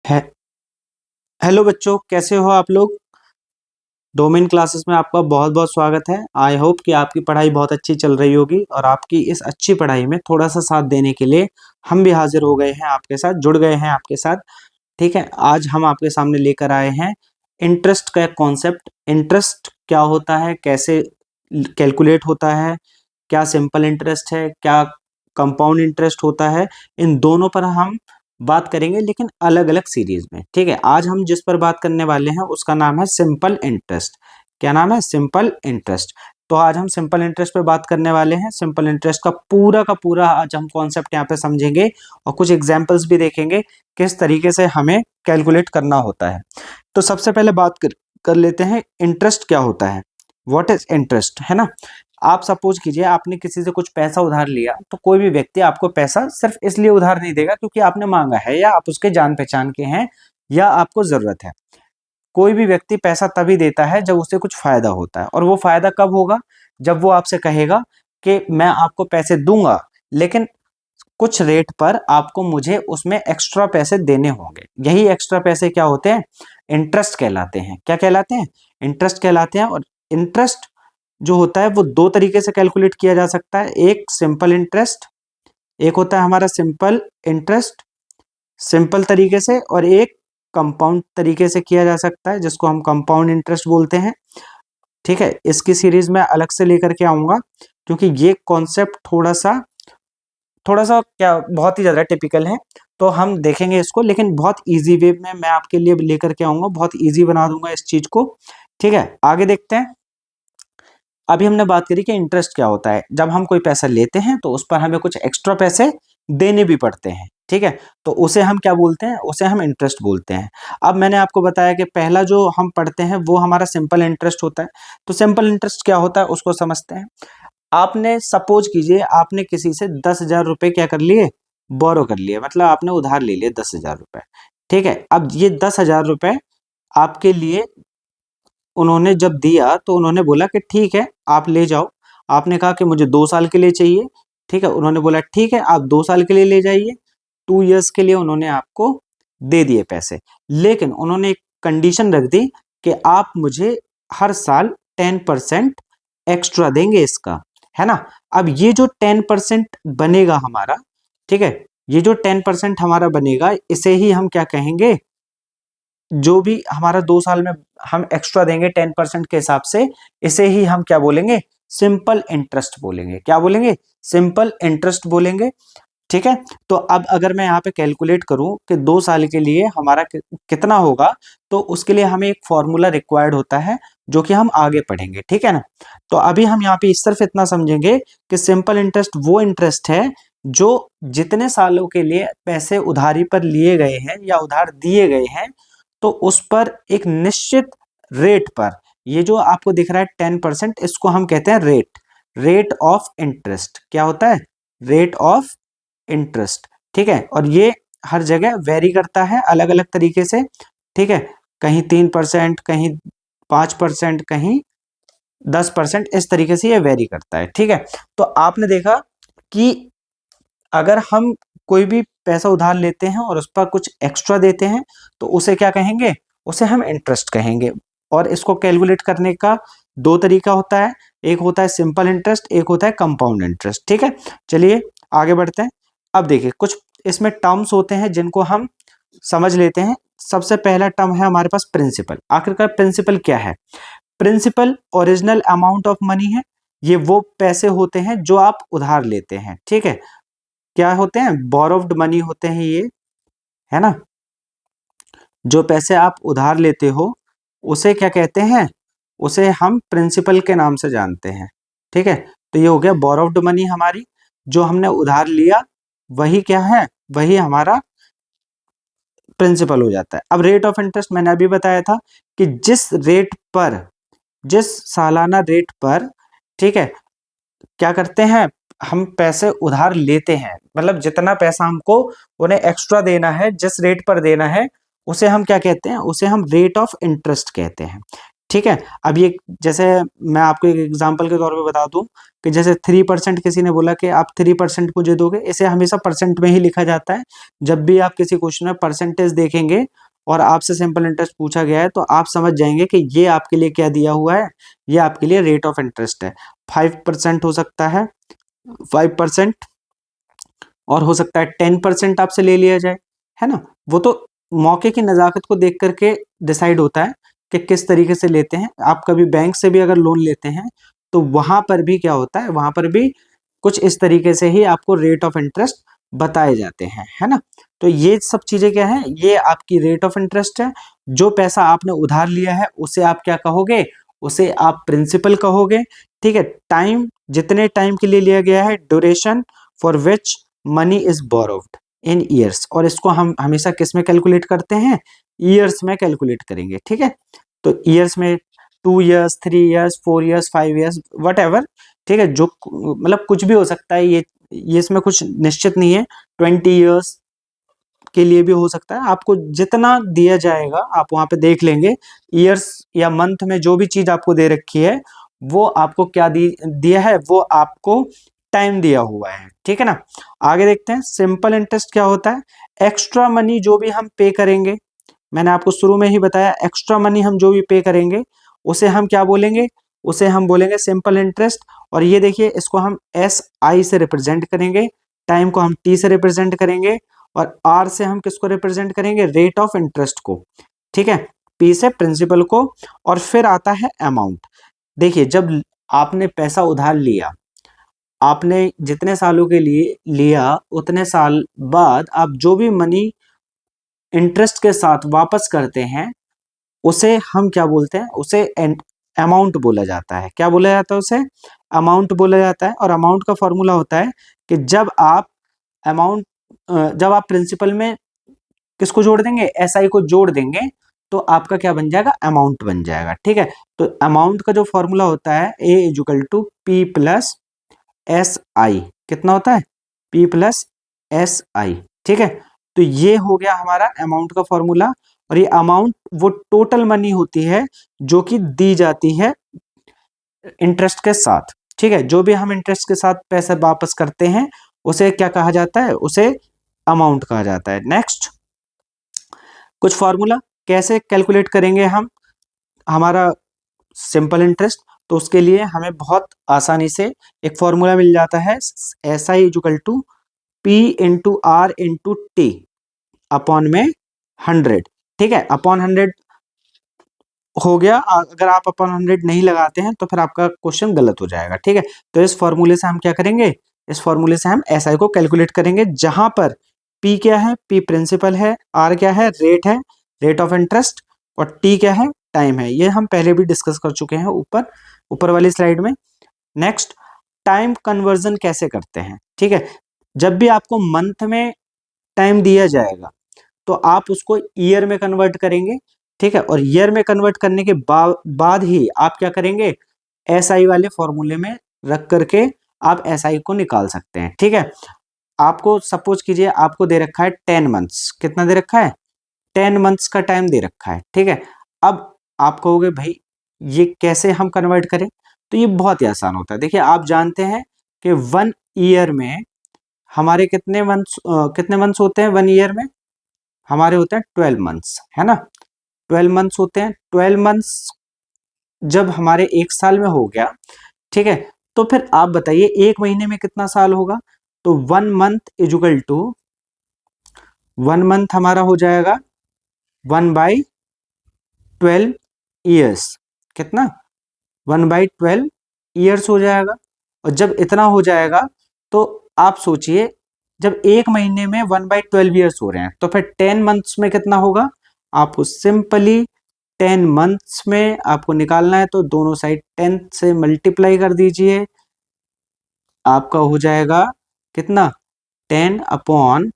है। हेलो बच्चों, कैसे हो आप लोग। डोमेन क्लासेस में आपका बहुत बहुत स्वागत है। आई होप कि आपकी पढ़ाई बहुत अच्छी चल रही होगी और आपकी इस अच्छी पढ़ाई में थोड़ा सा साथ देने के लिए हम भी हाजिर हो गए हैं, आपके साथ जुड़ गए हैं आपके साथ। ठीक है, आज हम आपके सामने लेकर आए हैं इंटरेस्ट का कॉन्सेप्ट। इंटरेस्ट क्या होता है, कैसे कैलकुलेट होता है, क्या सिंपल इंटरेस्ट है, क्या कंपाउंड इंटरेस्ट होता है, इन दोनों पर हम बात करेंगे, लेकिन अलग अलग सीरीज में। ठीक है, आज हम जिस पर बात करने वाले हैं उसका नाम है सिंपल इंटरेस्ट। क्या नाम है? Simple interest. तो आज हम सिंपल इंटरेस्ट पे बात करने वाले हैं। सिंपल इंटरेस्ट का पूरा आज हम कॉन्सेप्ट यहाँ पे समझेंगे और कुछ एग्जांपल्स भी देखेंगे किस तरीके से हमें कैलकुलेट करना होता है। तो सबसे पहले बात कर लेते हैं इंटरेस्ट क्या होता है। व्हाट इज इंटरेस्ट, है ना। आप सपोज कीजिए आपने किसी से कुछ पैसा उधार लिया, तो कोई भी व्यक्ति आपको पैसा सिर्फ इसलिए उधार नहीं देगा क्योंकि आपने मांगा है या आप उसके जान पहचान के हैं या आपको जरूरत है। कोई भी व्यक्ति पैसा तभी देता है जब उसे कुछ फायदा होता है, और वो फायदा कब होगा? जब वो आपसे कहेगा कि मैं आपको पैसे दूंगा, लेकिन कुछ रेट पर आपको मुझे उसमें एक्स्ट्रा पैसे देने होंगे। यही एक्स्ट्रा पैसे क्या होते हैं? इंटरेस्ट कहलाते हैं। क्या कहलाते हैं? इंटरेस्ट कहलाते हैं। और इंटरेस्ट जो होता है वो दो तरीके से कैलकुलेट किया जा सकता है। एक सिंपल इंटरेस्ट, एक होता है हमारा सिंपल इंटरेस्ट सिंपल तरीके से, और एक कंपाउंड तरीके से किया जा सकता है जिसको हम कंपाउंड इंटरेस्ट बोलते हैं। ठीक है, इसकी सीरीज में अलग से लेकर के आऊंगा क्योंकि ये कॉन्सेप्ट थोड़ा सा क्या बहुत ही ज्यादा टिपिकल है। तो हम देखेंगे इसको, लेकिन बहुत इजी वे में मैं आपके लिए लेकर के आऊंगा, बहुत इजी बना दूंगा इस चीज को। ठीक है, आगे देखते हैं। अभी हमने बात करी कि इंटरेस्ट क्या होता है। जब हम कोई पैसा लेते हैं तो उस पर हमें कुछ एक्स्ट्रा पैसे देने भी पड़ते हैं। ठीक है, तो उसे हम क्या बोलते हैं? उसे हम इंटरेस्ट बोलते हैं। अब मैंने आपको बताया कि पहला जो हम पढ़ते हैं वो हमारा सिंपल इंटरेस्ट होता है। तो सिंपल इंटरेस्ट क्या होता है उसको समझते हैं। आपने सपोज कीजिए आपने किसी से 10,000 रुपए क्या कर लिए? बोरो कर लिए, मतलब आपने उधार ले लिए 10,000 रुपए। ठीक है, अब ये 10,000 रुपए आपके लिए उन्होंने जब दिया तो उन्होंने बोला कि ठीक है आप ले जाओ। आपने कहा कि मुझे 2 साल के लिए चाहिए। ठीक है, उन्होंने बोला ठीक है आप 2 साल के लिए ले जाइए। 2 इयर्स के लिए उन्होंने आपको दे दिए पैसे, लेकिन उन्होंने एक कंडीशन रख दी कि आप मुझे हर साल 10% एक्स्ट्रा देंगे इसका, है ना। अब ये जो 10% बनेगा हमारा, ठीक है, ये जो 10% हमारा बनेगा इसे ही हम क्या कहेंगे? जो भी हमारा 2 साल में हम एक्स्ट्रा देंगे 10% के हिसाब से, इसे ही हम क्या बोलेंगे? सिंपल इंटरेस्ट बोलेंगे। क्या बोलेंगे? सिंपल इंटरेस्ट बोलेंगे। ठीक है, तो अब अगर मैं यहाँ पे कैलकुलेट करूं कि 2 साल के लिए हमारा कितना होगा, तो उसके लिए हमें एक फॉर्मूला रिक्वायर्ड होता है जो कि हम आगे पढ़ेंगे। ठीक है ना। तो अभी हम यहाँ पे इस तरफ इतना समझेंगे कि सिंपल इंटरेस्ट वो इंटरेस्ट है जो जितने सालों के लिए पैसे उधारी पर लिए गए हैं या उधार दिए गए हैं, तो उस पर एक निश्चित रेट पर, ये जो आपको दिख रहा है 10%, इसको हम कहते हैं रेट ऑफ इंटरेस्ट। क्या होता है? Rate of interest. ठीक है, और ये हर जगह वेरी करता है अलग अलग तरीके से। ठीक है, कहीं 3%, कहीं 5%, कहीं 10%, इस तरीके से ये वेरी करता है। ठीक है, तो आपने देखा कि अगर हम कोई भी पैसा उधार लेते हैं और उस पर कुछ एक्स्ट्रा देते हैं तो उसे क्या कहेंगे? उसे हम इंटरेस्ट कहेंगे। और इसको कैलकुलेट करने का दो तरीका होता है, एक होता है सिंपल इंटरेस्ट, एक होता है कंपाउंड इंटरेस्ट। ठीक है, चलिए आगे बढ़ते हैं। अब देखिए कुछ इसमें टर्म्स होते हैं जिनको हम समझ लेते हैं। सबसे पहला टर्म है हमारे पास प्रिंसिपल। आखिरकार प्रिंसिपल क्या है? Principal original amount of money है। ये वो पैसे होते हैं जो आप उधार लेते हैं। ठीक है, क्या होते हैं? बोरोव्ड मनी होते हैं ये, है ना। जो पैसे आप उधार लेते हो उसे क्या कहते हैं? उसे हम प्रिंसिपल के नाम से जानते हैं। ठीक है, तो ये हो गया बोरोव्ड मनी हमारी, जो हमने उधार लिया वही क्या है? वही हमारा प्रिंसिपल हो जाता है। अब रेट ऑफ इंटरेस्ट मैंने अभी बताया था कि जिस सालाना रेट पर, ठीक है, क्या करते हैं हम? पैसे उधार लेते हैं, मतलब जितना पैसा हमको उन्हें एक्स्ट्रा देना है, जिस रेट पर देना है, उसे हम क्या कहते हैं? उसे हम रेट ऑफ इंटरेस्ट कहते हैं। ठीक है। अब ये जैसे मैं आपको एक एग्जांपल के तौर पे बता दूं कि जैसे 3% किसी ने बोला कि आप 3% मुझे दोगे, इसे हमेशा परसेंट में ही लिखा जाता है। जब भी आप किसी क्वेश्चन में परसेंटेज देखेंगे और आपसे सिंपल इंटरेस्ट पूछा गया है तो आप समझ जाएंगे कि ये आपके लिए क्या दिया हुआ है, ये आपके लिए रेट ऑफ इंटरेस्ट है। 5% हो सकता है, 5%, और हो सकता है 10% आपसे ले लिया जाए, है ना। वो तो मौके की नज़ाकत को देख करके डिसाइड होता है कि किस तरीके से लेते हैं। आप कभी बैंक से भी अगर लोन लेते हैं तो वहां पर भी क्या होता है, वहां पर भी कुछ इस तरीके से ही आपको रेट ऑफ इंटरेस्ट बताए जाते हैं, है ना। तो ये सब चीजें क्या है, ये आपकी रेट ऑफ इंटरेस्ट है। जो पैसा आपने उधार लिया है उसे आप क्या कहोगे, उसे आप प्रिंसिपल कहोगे। ठीक है। टाइम, जितने टाइम के लिए लिया गया है, duration for which money is borrowed in years, और इसको हम हमेशा किस में कैलकुलेट करते हैं, ईयर्स में कैलकुलेट करेंगे। ठीक है। तो ईयर्स में 2 years, 3 years, 4 years, 5 years, what ever. ठीक है। जो मतलब कुछ भी हो सकता है, ये इसमें कुछ निश्चित नहीं है। 20 ईयर्स के लिए भी हो सकता है। आपको जितना दिया जाएगा आप वहां पे देख लेंगे, ईयर्स या मंथ में जो भी चीज आपको दे रखी है वो आपको क्या दिया है, वो आपको टाइम दिया हुआ है। ठीक है ना। आगे देखते हैं सिंपल इंटरेस्ट क्या होता है। एक्स्ट्रा मनी जो भी हम पे करेंगे, मैंने आपको शुरू में ही बताया, एक्स्ट्रा मनी हम जो भी पे करेंगे उसे हम क्या बोलेंगे, उसे हम बोलेंगे सिंपल इंटरेस्ट। और ये देखिए, इसको हम एस आई से रिप्रेजेंट करेंगे, टाइम को हम टी से रिप्रेजेंट करेंगे, और आर से हम किसको रिप्रेजेंट करेंगे, रेट ऑफ इंटरेस्ट को। ठीक है। पी से प्रिंसिपल को, और फिर आता है अमाउंट। देखिए, जब आपने पैसा उधार लिया, आपने जितने सालों के लिए लिया उतने साल बाद आप जो भी मनी इंटरेस्ट के साथ वापस करते हैं उसे हम क्या बोलते हैं, उसे अमाउंट बोला जाता है। क्या बोला जाता है, उसे अमाउंट बोला जाता है। और अमाउंट का फॉर्मूला होता है कि अमाउंट जब आप प्रिंसिपल में किसको जोड़ देंगे, एसआई को जोड़ देंगे, तो आपका क्या बन जाएगा, अमाउंट बन जाएगा। ठीक है। तो अमाउंट का जो फॉर्मूला होता है, A equal to P plus S I, कितना होता है, पी प्लस एस आई। ठीक है। तो ये हो गया हमारा अमाउंट का फॉर्मूला। और ये अमाउंट वो टोटल मनी होती है जो कि दी जाती है इंटरेस्ट के साथ। ठीक है। जो भी हम इंटरेस्ट के साथ पैसा वापस करते हैं उसे क्या कहा जाता है, उसे अमाउंट कहा जाता है। नेक्स्ट, कुछ फॉर्मूला कैसे कैलकुलेट करेंगे हम हमारा सिंपल इंटरेस्ट। तो उसके लिए हमें बहुत आसानी से एक फॉर्मूला मिल जाता है, S I equal to P into R into T upon में 100। ठीक है। अपॉन 100 हो गया। अगर आप अपॉन 100 नहीं लगाते हैं तो फिर आपका क्वेश्चन गलत हो जाएगा। ठीक है। तो इस फॉर्मूले से हम क्या करेंगे, इस फॉर्मूले से हम एस आई को कैलकुलेट करेंगे, जहां पर पी क्या है, पी प्रिंसिपल है, आर क्या है, रेट है, रेट ऑफ इंटरेस्ट, और टी क्या है, टाइम है। ये हम पहले भी डिस्कस कर चुके हैं ऊपर ऊपर वाली स्लाइड में। नेक्स्ट, टाइम कन्वर्जन कैसे करते हैं। ठीक है। जब भी आपको मंथ में टाइम दिया जाएगा तो आप उसको ईयर में कन्वर्ट करेंगे। ठीक है। और ईयर में कन्वर्ट करने के बाद ही आप क्या करेंगे, एस आई वाले फॉर्मूले में रख करके आप एस आई को निकाल सकते हैं। ठीक है। आपको सपोज कीजिए आपको दे रखा है 10 मंथ्स, कितना दे रखा है, 10 मंथ्स का टाइम दे रखा है। ठीक है। अब आप कहोगे भाई ये कैसे हम कन्वर्ट करें, तो ये बहुत ही आसान होता है। देखिए, आप जानते हैं कि 1 ईयर में हमारे कितने मंथ्स होते हैं, 1 ईयर में हमारे होते हैं 12 मंथ्स, है ना। 12 मंथ्स होते हैं। 12 मंथ्स जब हमारे एक साल में हो गया, ठीक है, तो फिर आप बताइए एक महीने में कितना साल होगा। तो 1 मंथ इजुकल टू, 1 मंथ हमारा हो जाएगा 1/12 ईयर्स। कितना, 1/12 ईयर्स हो जाएगा। और जब इतना हो जाएगा तो आप सोचिए, जब एक महीने में 1/12 ईयर्स हो रहे हैं तो फिर 10 मंथ्स में कितना होगा। आपको सिंपली 10 मंथ्स में आपको निकालना है, तो दोनों साइड 10 से मल्टीप्लाई कर दीजिए, आपका हो जाएगा कितना, 10/12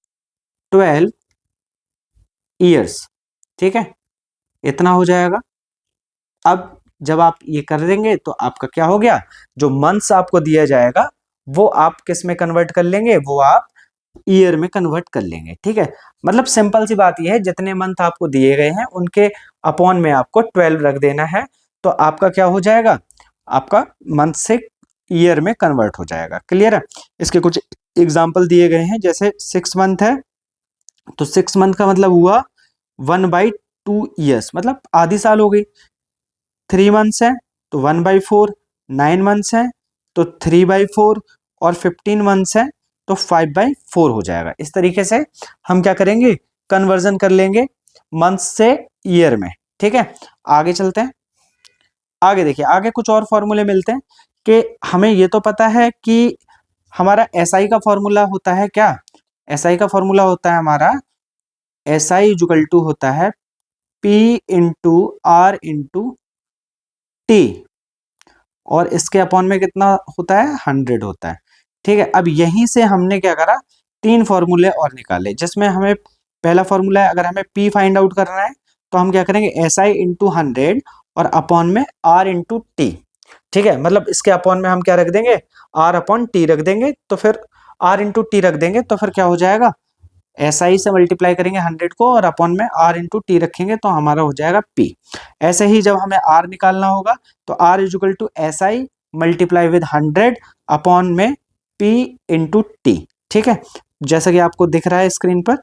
ईयर्स। ठीक है। इतना हो जाएगा। अब जब आप ये कर देंगे तो आपका क्या हो गया, जो मंथ्स आपको दिया जाएगा वो आप किस में कन्वर्ट कर लेंगे, वो आप ईयर में कन्वर्ट कर लेंगे। ठीक है। मतलब सिंपल सी बात यह है, जितने मंथ आपको दिए गए हैं उनके अपॉन में आपको 12 रख देना है, तो आपका क्या हो जाएगा, आपका मंथ से ईयर में कन्वर्ट हो जाएगा। क्लियर है? इसके कुछ एग्जाम्पल दिए गए हैं, जैसे 6 मंथ है तो 6 मंथ का मतलब हुआ 1/2 ईयर्स, मतलब आधी साल हो गई। 3 मंथ्स है तो 1/4, 9 मंथ्स है तो 3/4, और 15 मंथ्स है तो 5/4 हो जाएगा। इस तरीके से हम क्या करेंगे, कन्वर्जन कर लेंगे मंथ से ईयर में। ठीक है, आगे चलते हैं। आगे देखिए, आगे कुछ और फॉर्मूले मिलते हैं कि हमें ये तो पता है कि हमारा एसआई का फॉर्मूला होता है क्या, एसआई का फॉर्मूला होता है हमारा, एसआई इक्वल टू होता है P into R into T, और इसके अपॉन में कितना होता है, 100 होता है। ठीक है, अब यहीं से हमने क्या करा, 3 फॉर्मूले और निकाले, जिसमें हमें पहला फॉर्मूला है, अगर हमें पी फाइंड आउट करना है तो हम क्या करेंगे, एस आई इंटू 100 और अपॉन में आर इंटू टी। ठीक है, मतलब इसके अपॉन में हम क्या रख देंगे, आर अपॉन टी रख देंगे, तो फिर आर इंटू टी रख देंगे, तो फिर क्या हो जाएगा, एस आई से मल्टीप्लाई करेंगे 100 को और अपॉन में आर इंटू टी रखेंगे तो हमारा हो जाएगा पी। ऐसे ही जब हमें आर निकालना होगा तो R is equal to S I multiply with 100 upon में पी इंटू टी। ठीक है, जैसा कि आपको दिख रहा है स्क्रीन पर।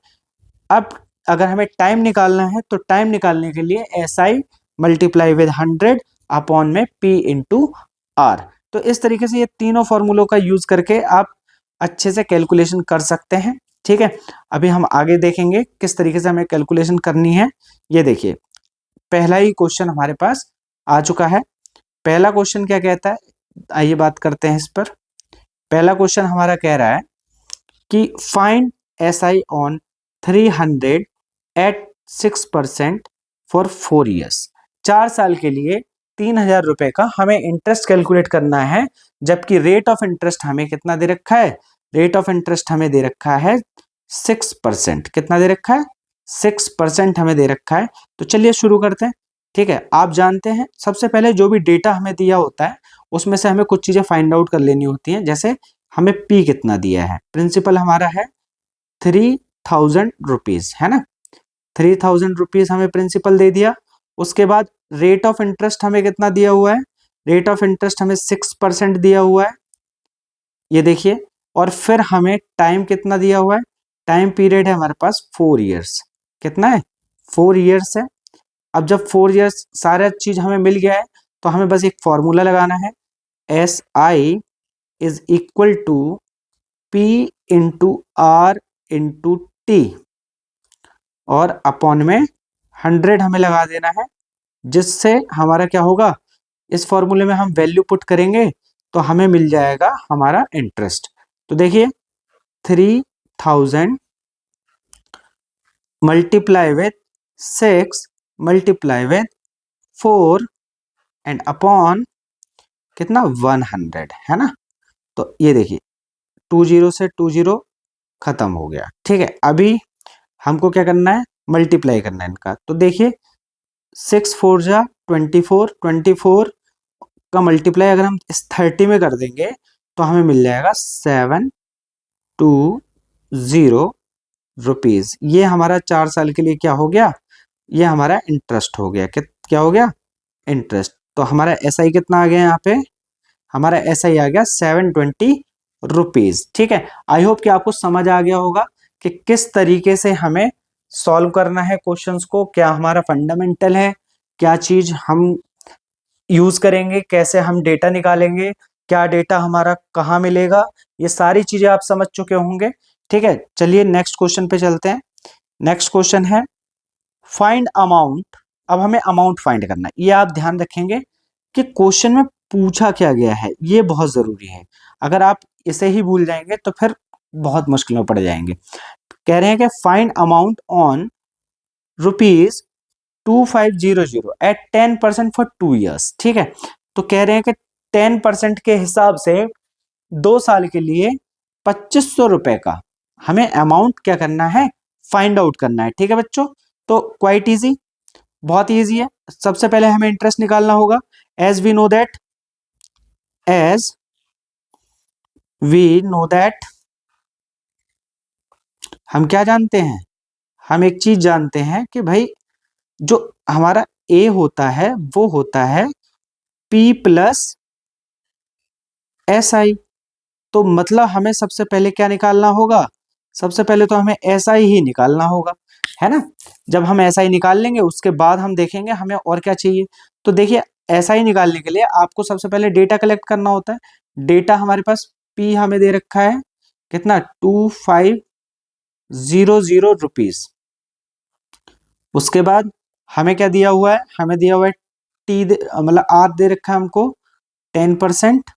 अब अगर हमें टाइम निकालना है तो टाइम निकालने के लिए S I multiply with 100 upon में पी इंटू आर। तो इस तरीके से ये तीनों फॉर्मूलों का यूज करके आप अच्छे से कैलकुलेशन कर सकते हैं। ठीक है, अभी हम आगे देखेंगे किस तरीके से हमें कैलकुलेशन करनी है। ये देखिए, पहला ही क्वेश्चन हमारे पास आ चुका है। पहला क्वेश्चन क्या कहता है, आइए बात करते हैं इस पर। पहला क्वेश्चन हमारा कह रहा है कि फाइंड एस आई ऑन 300 एट 6% फॉर 4 ईयर्स। 4 साल के लिए 3,000 रुपए का हमें इंटरेस्ट कैलकुलेट करना है, जबकि रेट ऑफ इंटरेस्ट हमें कितना दे रखा है, रेट ऑफ इंटरेस्ट हमें दे रखा है 6%। कितना दे रखा है, 6% हमें दे रखा है। तो चलिए शुरू करते हैं। ठीक है, आप जानते हैं सबसे पहले जो भी डेटा हमें दिया होता है उसमें से हमें कुछ चीजें फाइंड आउट कर लेनी होती हैं। जैसे हमें पी कितना दिया है, प्रिंसिपल हमारा है 3,000 रुपीज, है ना, 3,000 रुपीज हमें प्रिंसिपल दे दिया। उसके बाद रेट ऑफ इंटरेस्ट हमें कितना दिया हुआ है, रेट ऑफ इंटरेस्ट हमें 6% दिया हुआ है, ये देखिए। और फिर हमें टाइम कितना दिया हुआ है, टाइम पीरियड है हमारे पास 4 ईयर्स। कितना है, 4 ईयर्स है। अब जब 4 ईयर्स सारा चीज हमें मिल गया है तो हमें बस एक फॉर्मूला लगाना है, S I is equal to P into R into T, और अपॉन में 100 हमें लगा देना है, जिससे हमारा क्या होगा, इस फॉर्मूले में हम वैल्यू पुट करेंगे तो हमें मिल जाएगा हमारा इंटरेस्ट। तो देखिए 3,000 multiply with 6 multiply with 4 and upon कितना 100, है ना। तो ये देखिए 20 से 20 खत्म हो गया। ठीक है, अभी हमको क्या करना है, मल्टीप्लाई करना है इनका। तो देखिए 6 4 जा 24, 24 का मल्टीप्लाई अगर हम इस 30 में कर देंगे तो हमें मिल जाएगा 720 रुपीज। ये हमारा 4 साल के लिए क्या हो गया, ये हमारा इंटरेस्ट हो गया। क्या हो गया, इंटरेस्ट। तो हमारा एस आई कितना आ गया यहाँ पे, हमारा एस आई आ गया 720 रुपीज। ठीक है, आई होप कि आपको समझ आ गया होगा कि किस तरीके से हमें सॉल्व करना है क्वेश्चंस को, क्या हमारा फंडामेंटल है, क्या चीज हम यूज करेंगे, कैसे हम डेटा निकालेंगे, क्या डेटा हमारा कहाँ मिलेगा, ये सारी चीजें आप समझ चुके होंगे। ठीक है, चलिए नेक्स्ट क्वेश्चन पे चलते हैं। नेक्स्ट क्वेश्चन है फाइंड अमाउंट। अब हमें अमाउंट फाइंड करना है। ये आप ध्यान रखेंगे कि क्वेश्चन में पूछा क्या गया है, ये बहुत जरूरी है। अगर आप इसे ही भूल जाएंगे तो फिर बहुत मुश्किलों पड़ जाएंगे। कह रहे हैं कि find amount on rupees 2500 at 10% for 2 years. ठीक है, तो कह रहे हैं कि 10% के हिसाब से 2 साल के लिए 2500 रुपए का हमें अमाउंट क्या करना है, फाइंड आउट करना है। ठीक है बच्चों, तो क्वाइट इजी, बहुत इजी है। सबसे पहले हमें इंटरेस्ट निकालना होगा। As we know that, as we know that, हम क्या जानते हैं, हम एक चीज जानते हैं कि भाई जो हमारा ए होता है वो होता है P प्लस SI। तो मतलब हमें सबसे पहले क्या निकालना होगा, सबसे पहले तो हमें SI ही निकालना होगा, है ना। जब हम SI निकाल लेंगे उसके बाद हम देखेंगे हमें और क्या चाहिए। तो देखिए SI निकालने के लिए आपको सबसे पहले डेटा कलेक्ट करना होता है। डेटा हमारे पास P हमें दे रखा है कितना, 2500 रुपीज। उसके बाद हमें क्या दिया हुआ है, हमें दिया हुआ है टी मतलब आर दे रखा है हमको 10%।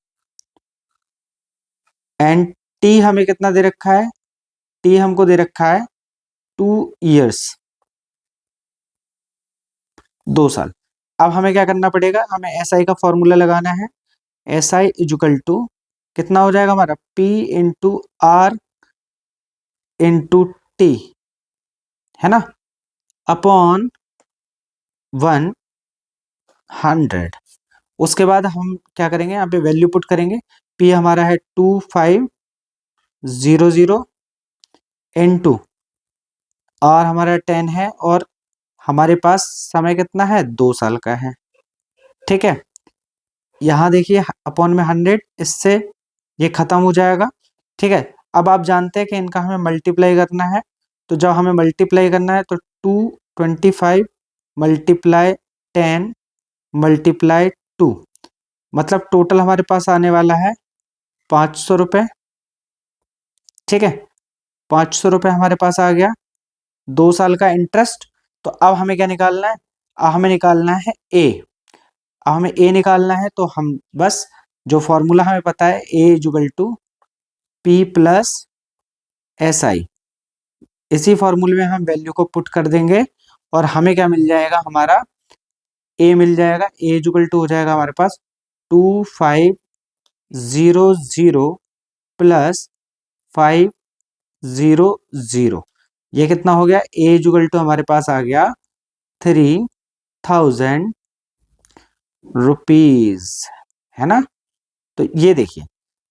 एंड टी हमें कितना दे रखा है, टी हमको दे रखा है 2 इयर्स, 2 साल। अब हमें क्या करना पड़ेगा, हमें एस आई का फॉर्मूला लगाना है। एस आई इजुकल टू कितना हो जाएगा हमारा, P into R into T, है ना, अपॉन 100। उसके बाद हम क्या करेंगे, यहाँ पे वैल्यू पुट करेंगे। पी हमारा है 2500 इंटू आर हमारा 10 है, और हमारे पास समय कितना है, 2 साल का है। ठीक है, यहाँ देखिए अपॉन में 100, इससे ये खत्म हो जाएगा। ठीक है, अब आप जानते हैं कि इनका हमें मल्टीप्लाई करना है। तो जब हमें मल्टीप्लाई करना है तो 225 मल्टीप्लाई 10 मल्टीप्लाई 2, मतलब टोटल हमारे पास आने वाला है 500 रुपये। ठीक है, 500 रुपये हमारे पास आ गया, 2 साल का इंटरेस्ट। तो अब हमें क्या निकालना है, अब हमें निकालना है ए। अब हमें ए निकालना है तो हम बस जो फॉर्मूला हमें पता है, A equal to P plus S I, इसी फॉर्मूले में हम वैल्यू को पुट कर देंगे और हमें क्या मिल जाएगा, हमारा ए मिल जाएगा। ए इजुगल टू हो जाएगा हमारे पास 2500 प्लस 500। ये कितना हो गया, ए इजुगल टू हमारे पास आ गया 3000 रुपीज, है ना। तो ये देखिए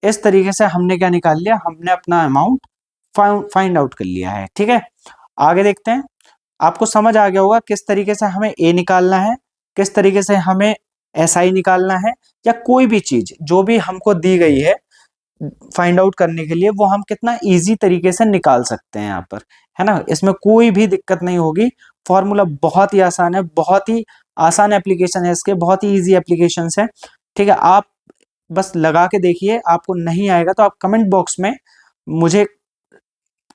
इस तरीके से हमने क्या निकाल लिया, हमने अपना अमाउंट फाइंड आउट कर लिया है। ठीक है, आगे देखते हैं। आपको समझ आ गया होगा किस तरीके से हमें ए निकालना है, किस तरीके से हमें एस आई निकालना है, या कोई भी चीज जो भी हमको दी गई है फाइंड आउट करने के लिए, वो हम कितना इजी तरीके से निकाल सकते हैं यहाँ पर, है ना। इसमें कोई भी दिक्कत नहीं होगी। फॉर्मूला बहुत ही आसान है, बहुत ही आसान एप्लीकेशन है इसके, बहुत ही इजी एप्लीकेशन है। ठीक है, आप बस लगा के देखिए, आपको नहीं आएगा तो आप कमेंट बॉक्स में मुझे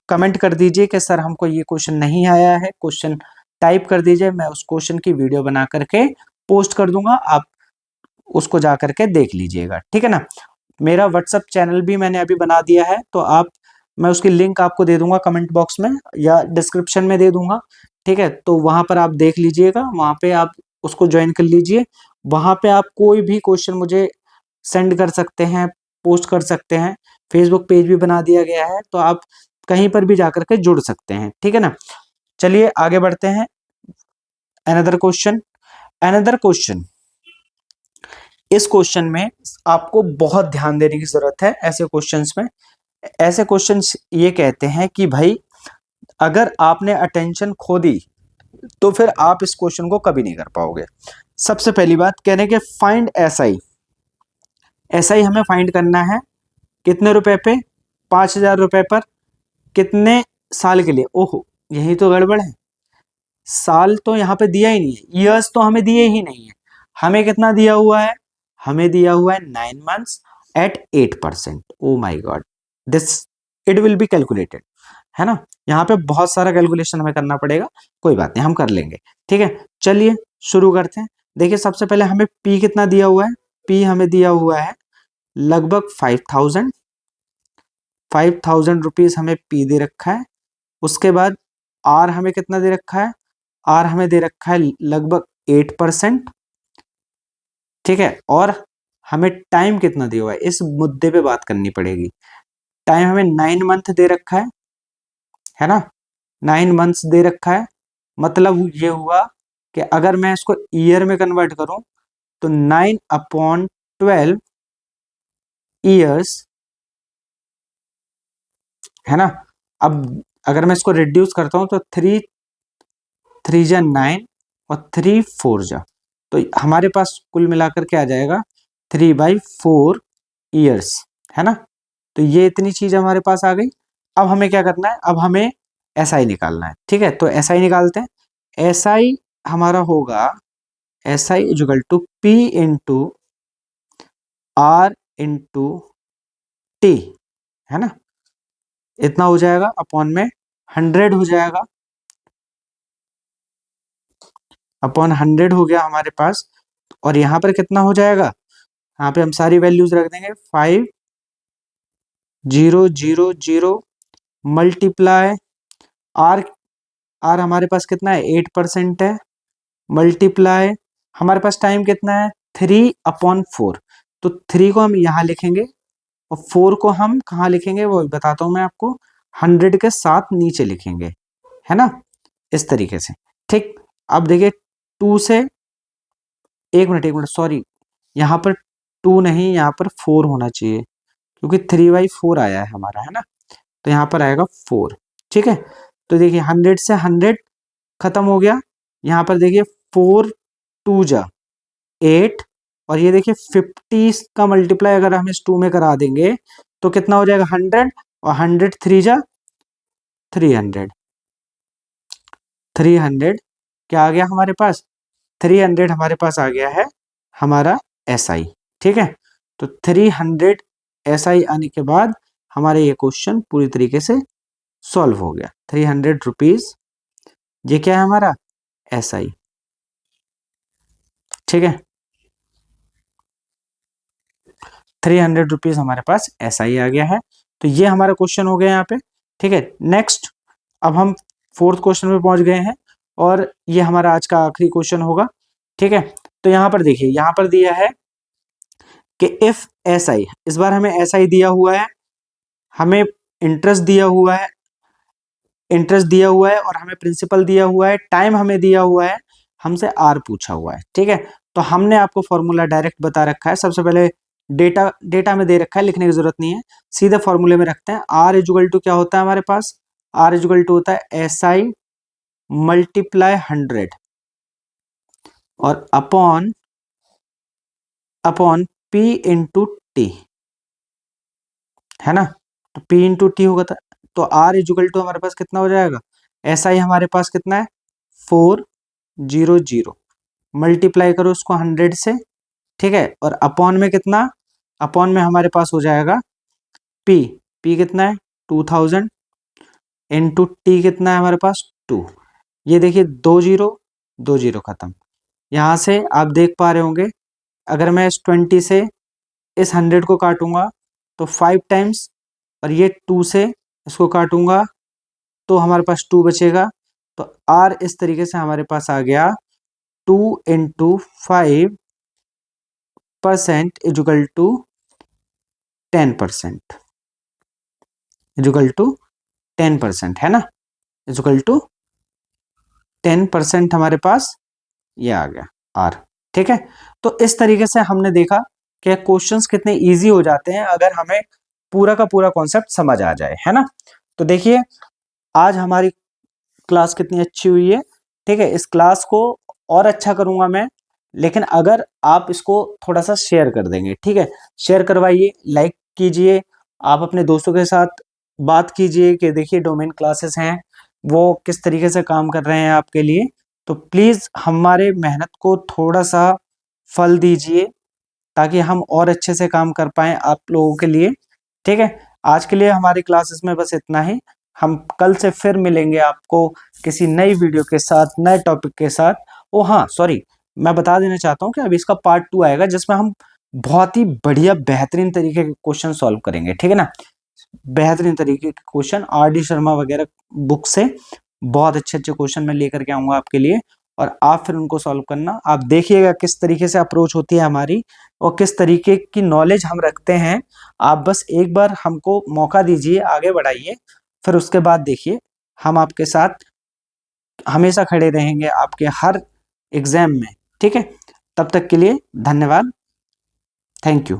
कमेंट कर दीजिए कि सर हमको ये क्वेश्चन नहीं आया है, क्वेश्चन टाइप कर दीजिए, मैं उस क्वेश्चन की वीडियो बना करके पोस्ट कर दूंगा, आप उसको जा करके देख लीजिएगा। ठीक है ना। मेरा व्हाट्सअप चैनल भी मैंने अभी बना दिया है, तो आप, मैं उसकी लिंक आपको दे दूंगा कमेंट बॉक्स में या डिस्क्रिप्शन में दे दूंगा। ठीक है, तो वहां पर आप देख लीजिएगा, वहां पे आप उसको ज्वाइन कर लीजिए। वहां पे आप कोई भी क्वेश्चन मुझे सेंड कर सकते हैं, पोस्ट कर सकते हैं। फेसबुक पेज भी बना दिया गया है, तो आप कहीं पर भी जाकर के जुड़ सकते हैं। ठीक है ना, चलिए आगे बढ़ते हैं। Another question, another question. इस क्वेश्चन में आपको बहुत ध्यान देने की जरूरत है। ऐसे क्वेश्चंस में, ऐसे क्वेश्चंस ये कहते हैं कि भाई अगर आपने अटेंशन खो दी तो फिर आप इस क्वेश्चन को कभी नहीं कर पाओगे। सबसे पहली बात कहने के फाइंड एसआई, एसआई हमें फाइंड करना है कितने रुपए पे, 5000 रुपए पर, कितने साल के लिए। ओहो, यही तो गड़बड़ है, साल तो यहाँ पे दिया ही नहीं है, ईयर्स तो हमें दिए ही नहीं है। हमें कितना दिया हुआ है, हमें दिया हुआ है 9 months at 8%। Oh my God, this it will be calculated, है ना। यहाँ पे बहुत सारा कैलकुलेशन हमें करना पड़ेगा, कोई बात नहीं हम कर लेंगे। ठीक है, चलिए शुरू करते हैं। देखिए सबसे पहले हमें पी कितना दिया हुआ है, पी हमें दिया हुआ है लगभग 5000 रुपीज हमें पी दे रखा है। उसके बाद आर हमें कितना दे रखा है, आर हमें दे रखा है लगभग 8%। ठीक है, और हमें टाइम कितना दिया हुआ है, इस मुद्दे पे बात करनी पड़ेगी। टाइम हमें 9 मंथ दे रखा है ना, 9 मंथ्स दे रखा है। मतलब ये हुआ कि अगर मैं इसको ईयर में कन्वर्ट करूं तो 9/12 ईयर्स, है ना। अब अगर मैं इसको रिड्यूस करता हूं तो 3 3 जा 9 और 3 4 जा, तो हमारे पास कुल मिलाकर के आ जाएगा 3/4 ईयर्स, है ना। तो ये इतनी चीज हमारे पास आ गई। अब हमें क्या करना है, अब हमें SI निकालना है, ठीक है। तो SI निकालते हैं। SI हमारा होगा SI equal to P into R into T, है ना। इतना हो जाएगा अपॉन में 100 हो जाएगा, अपॉन 100 हो गया हमारे पास। और यहाँ पर कितना हो जाएगा, यहाँ पे हम सारी वैल्यूज रख देंगे। 5000 मल्टीप्लाई आर, आर हमारे पास कितना है 8% है, मल्टीप्लाई हमारे पास टाइम कितना है 3/4। तो 3 को हम यहाँ लिखेंगे और 4 को हम कहाँ लिखेंगे वो बताता हूँ मैं आपको, 100 के साथ नीचे लिखेंगे, है ना, इस तरीके से। ठीक, अब देखिए 2 से, एक मिनट सॉरी, यहाँ पर 2 नहीं, यहाँ पर 4 होना चाहिए, क्योंकि 3/4 आया है हमारा, है ना। तो यहाँ पर आएगा 4, ठीक है। तो देखिए 100 से 100 खत्म हो गया। यहाँ पर देखिए 4 2 जा 8, और ये देखिए 50 का मल्टीप्लाई अगर हम इस 2 में करा देंगे तो कितना हो जाएगा 100, और 100 3 जा 300, 300 क्या आ गया हमारे पास, 300 हमारे पास आ गया है हमारा SI, ठीक है। तो 300 SI आने के बाद हमारे ये क्वेश्चन पूरी तरीके से सॉल्व हो गया। 300 रुपीज, ये क्या है हमारा SI, ठीक है। 300 रुपीज हमारे पास SI आ गया है। तो ये हमारा क्वेश्चन हो गया यहाँ पे, ठीक है। नेक्स्ट, अब हम 4th क्वेश्चन में पहुंच गए हैं, और ये हमारा आज का आखिरी क्वेश्चन होगा, ठीक है। तो यहाँ पर देखिए, यहाँ पर दिया है कि इफ SI, इस बार हमें SI दिया हुआ है, हमें इंटरेस्ट दिया हुआ है, इंटरेस्ट दिया हुआ है, और हमें प्रिंसिपल दिया हुआ है, टाइम हमें दिया हुआ है, हमसे आर पूछा हुआ है, ठीक है। तो हमने आपको फॉर्मूला डायरेक्ट बता रखा है। सबसे पहले डेटा में दे रखा है, लिखने की जरूरत नहीं है, सीधे फॉर्मूले में रखते हैं। आर इजुगल टू क्या होता है हमारे पास, आर इजुगल टू होता है SI मल्टीप्लाई 100 और upon upon P into T, है ना। तो P इंटू टी होगा, तो आर इजुगल टू हमारे पास कितना हो जाएगा, SI हमारे पास कितना है 400, मल्टीप्लाई करो उसको 100 से, ठीक है। और अपॉन में कितना, अपॉन में हमारे पास हो जाएगा P, P कितना है 2000 इंटू टी कितना है हमारे पास 2। ये देखिए 2 0 खत्म। यहाँ से आप देख पा रहे होंगे, अगर मैं इस 20 से इस 100 को काटूंगा तो 5 टाइम्स, और ये 2 से इसको काटूंगा तो हमारे पास 2 बचेगा। तो R इस तरीके से हमारे पास आ गया 2 into 5% equal to 10%, equal to 10%, है ना, इजुगल टू 10% हमारे पास ये आ गया R, ठीक है। तो इस तरीके से हमने देखा कि क्वेश्चंस कितने इजी हो जाते हैं अगर हमें पूरा का पूरा कॉन्सेप्ट समझ आ जाए, है ना। तो देखिए आज हमारी क्लास कितनी अच्छी हुई है, ठीक है। इस क्लास को और अच्छा करूंगा मैं, लेकिन अगर आप इसको थोड़ा सा शेयर कर देंगे, ठीक है, शेयर करवाइए, लाइक कीजिए, आप अपने दोस्तों के साथ बात कीजिए कि देखिए डोमेन क्लासेस हैं वो किस तरीके से काम कर रहे हैं आपके लिए। तो प्लीज हमारे मेहनत को थोड़ा सा फल दीजिए, ताकि हम और अच्छे से काम कर पाए आप लोगों के लिए, ठीक है। आज के लिए हमारी क्लासेस में बस इतना ही। हम कल से फिर मिलेंगे आपको किसी नई वीडियो के साथ, नए टॉपिक के साथ। ओ हाँ सॉरी, मैं बता देना चाहता हूँ कि अभी इसका पार्ट 2 आएगा, जिसमें हम बहुत ही बढ़िया बेहतरीन तरीके के क्वेश्चन सॉल्व करेंगे, ठीक है ना। बेहतरीन तरीके के क्वेश्चन RD शर्मा वगैरह बुक से बहुत अच्छे अच्छे क्वेश्चन मैं लेकर के आऊंगा आपके लिए, और आप फिर उनको सॉल्व करना। आप देखिएगा किस तरीके से अप्रोच होती है हमारी, और किस तरीके की नॉलेज हम रखते हैं। आप बस एक बार हमको मौका दीजिए, आगे बढ़ाइए, फिर उसके बाद देखिए हम आपके साथ हमेशा खड़े रहेंगे आपके हर एग्जाम में, ठीक है। तब तक के लिए धन्यवाद, थैंक यू।